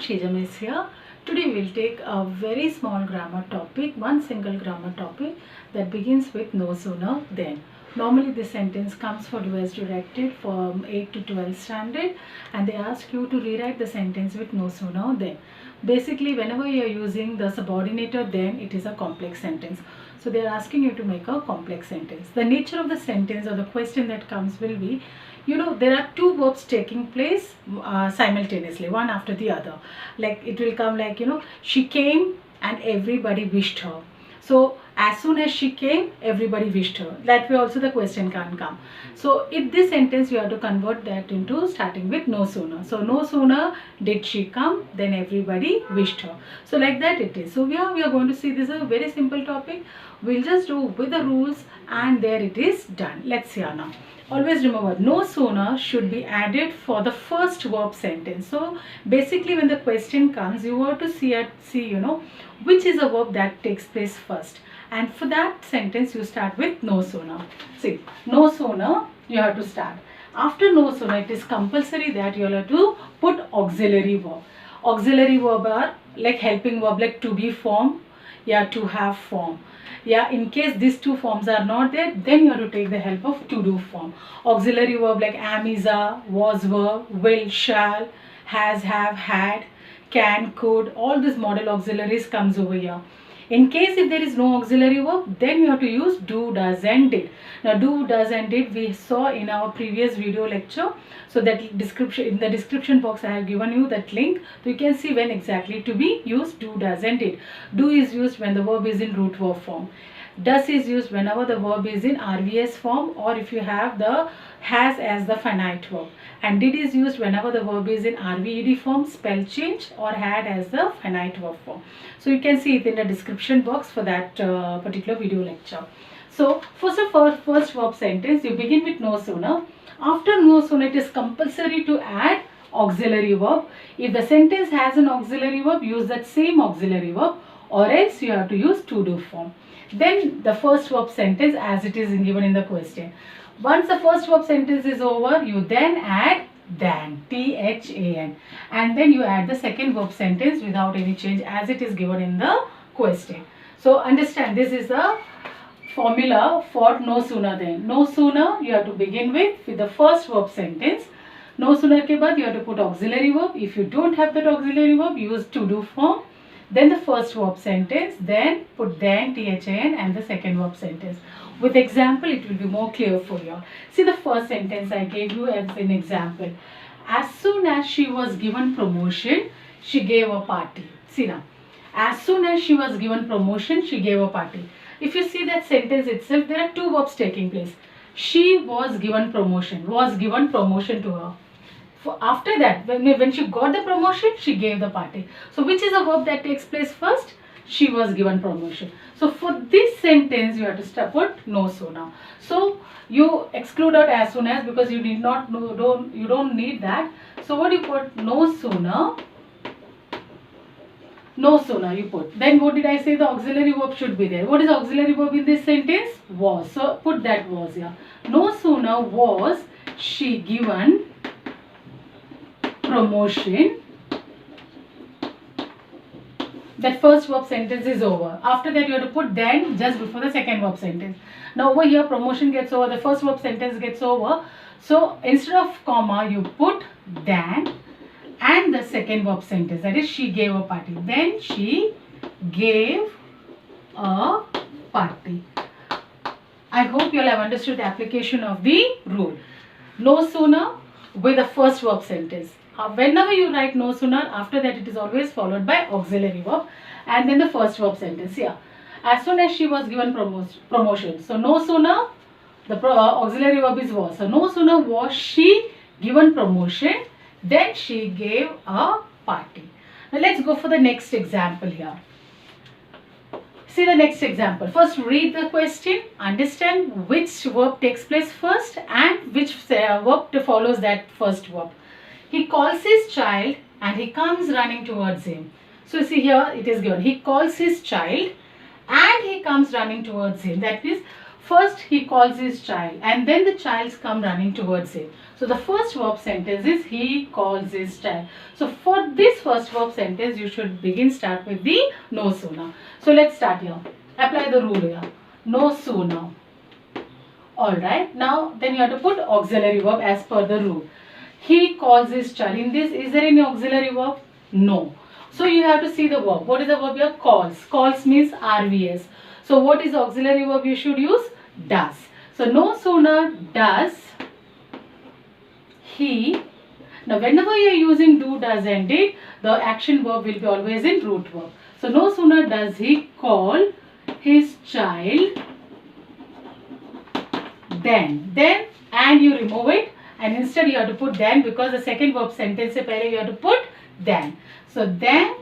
Shijam is here. Today we'll take a very small grammar topic, one single grammar topic that begins with no sooner than. Normally this sentence comes for US directed from 8 to 12 standard, and they ask you to rewrite the sentence with no sooner than. Basically whenever you are using the subordinator then, it is a complex sentence. So they are asking you to make a complex sentence. The nature of the sentence or the question that comes will be, there are two verbs taking place simultaneously, one after the other. Like it will come like, she came and everybody wished her. So as soon as she came, everybody wished her. That way also the question can come. So in this sentence, you have to convert that into starting with no sooner. So no sooner did she come, then everybody wished her. So like that it is. So we are going to see this is a very simple topic. We'll just do with the rules and there it is done. Let's see now. Always remember, no sooner should be added for the first verb sentence. So basically when the question comes, you have to see which is a verb that takes place first. And for that sentence, you start with no sooner. See, no sooner you have to start. After no sooner, it is compulsory that you have to put auxiliary verb. Auxiliary verb are like helping verb, like to be form, to have form. In case these two forms are not there, then you have to take the help of to do form. Auxiliary verb like am, is, are, was, were, will, shall, has, have, had, can, could, all these model auxiliaries comes over here. In case if there is no auxiliary verb, then you have to use do, does and did. Now do, does and did we saw in our previous video lecture. So that in the description box I have given you that link. So you can see when exactly to be used do, does and did. Do is used when the verb is in root verb form. Does is used whenever the verb is in RVS form, or if you have the has as the finite verb. And did is used whenever the verb is in RVED form, spell change, or had as the finite verb form. So you can see it in the description box for that particular video lecture. So first verb sentence, you begin with no sooner. After no sooner, it is compulsory to add auxiliary verb. If the sentence has an auxiliary verb, use that same auxiliary verb, or else you have to use to do form. Then the first verb sentence as it is given in the question. Once the first verb sentence is over, you then add than, T-H-A-N, and then you add the second verb sentence without any change as it is given in the question. So understand, this is the formula for no sooner than. No sooner you have to begin with the first verb sentence. No sooner ke baad you have to put auxiliary verb. If you don't have that auxiliary verb, use to do form. Then the first verb sentence, then put then, T-H-A-N, and the second verb sentence. With example, it will be more clear for you. See the first sentence I gave you as an example. As soon as she was given promotion, she gave a party. See now, as soon as she was given promotion, she gave a party. If you see that sentence itself, there are two verbs taking place. She was given promotion to her. After that, when she got the promotion, she gave the party. So which is a verb that takes place first? She was given promotion. So for this sentence, you have to put no sooner. So you exclude out as soon as, because you need not know, you don't need that. So what do you put? No sooner. No sooner you put. Then what did I say? The auxiliary verb should be there. What is auxiliary verb in this sentence? Was. So put that was here. No sooner was she given promotion, that first verb sentence is over. After that you have to put then just before the second verb sentence. Now over here promotion gets over, the first verb sentence gets over. So instead of comma you put than and the second verb sentence, that is she gave a party. Then she gave a party. I hope you all have understood the application of the rule. No sooner with the first verb sentence. Whenever you write no sooner, after that it is always followed by auxiliary verb and then the first verb sentence. As soon as she was given promotion. So no sooner, the auxiliary verb is was. So no sooner was she given promotion, then she gave a party. Now let's go for the next example here. See the next example. First read the question, understand which verb takes place first and which verb follows that first verb. He calls his child and he comes running towards him. So see here it is given. He calls his child and he comes running towards him. That means First he calls his child and then the child's come running towards him. So the first verb sentence is he calls his child. So for this first verb sentence you should start with the no sooner. So let's start here. Apply the rule here. No sooner. Alright, now then you have to put auxiliary verb as per the rule. He calls his child. In this, is there any auxiliary verb? No. So you have to see the verb. What is the verb here? Calls. Calls means RVS. So what is the auxiliary verb you should use? Does. So no sooner does he. Now whenever you are using do, does and did, the action verb will be always in root verb. So no sooner does he call his child then and you remove it and instead you have to put then, because the second verb sentence se pehle you have to put then. So then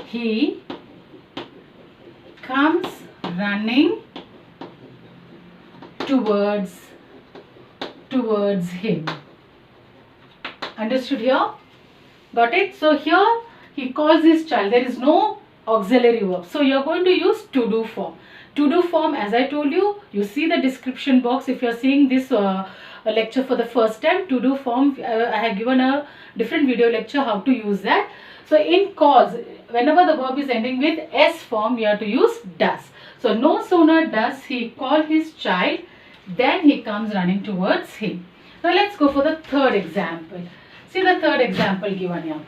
he comes running towards him. Understood here? Got it? So here he calls his child. There is no auxiliary verb. So you are going to use to do form. To do form, as I told you, you see the description box. If you are seeing this lecture for the first time, to do form, I have given a different video lecture how to use that. So in calls, whenever the verb is ending with S form, you have to use does. So no sooner does he call his child, then he comes running towards him. Now let's go for the third example. See the third example given here.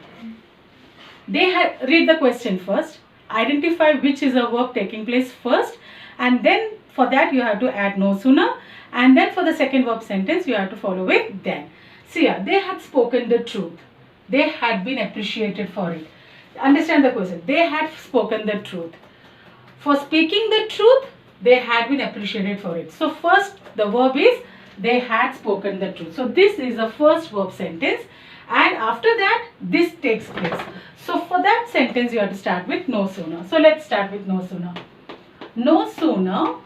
Read the question first. Identify which is a verb taking place first, and then for that you have to add no sooner, and then for the second verb sentence you have to follow with then. See here, they had spoken the truth. They had been appreciated for it. Understand the question. They had spoken the truth. For speaking the truth, they had been appreciated for it. So first the verb is they had spoken the truth. So this is the first verb sentence, and after that this takes place. So for that sentence you have to start with no sooner. So let's start with no sooner. No sooner.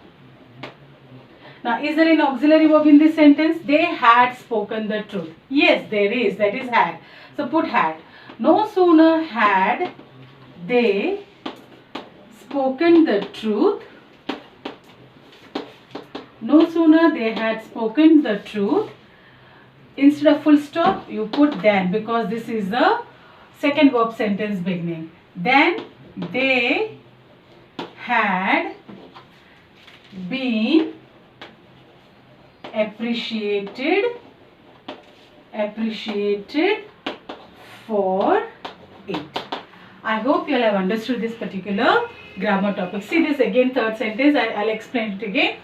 Now is there an auxiliary verb in this sentence? They had spoken the truth. Yes, there is. That is had. So put had. No sooner had they spoken the truth. No sooner they had spoken the truth. Instead of full stop, you put then, because this is the second verb sentence beginning. Then they had been appreciated for it. I hope you all have understood this particular grammar topic. See this again, third sentence. I'll explain it again.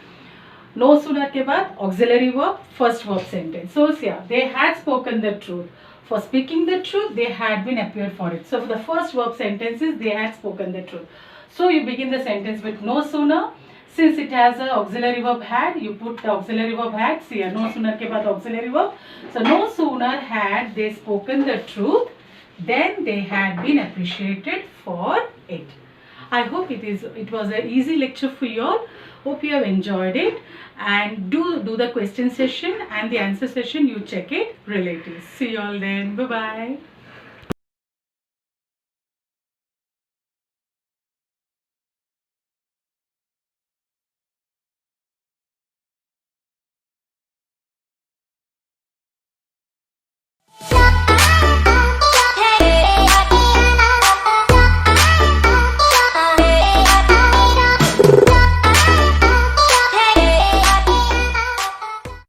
No sooner के बाद auxiliary verb, first verb sentence. So yeah, they had spoken the truth. For speaking the truth, they had been appeared for it. So for the first verb sentences, they had spoken the truth. So you begin the sentence with no sooner. Since it has an auxiliary verb had, you put the auxiliary verb had. See here, no sooner के बाद auxiliary verb. So no sooner had they spoken the truth, then they had been appreciated for it. I hope it was an easy lecture for you all. Hope you have enjoyed it, and do the question session and the answer session. You check it relatives. See you all then. Bye bye.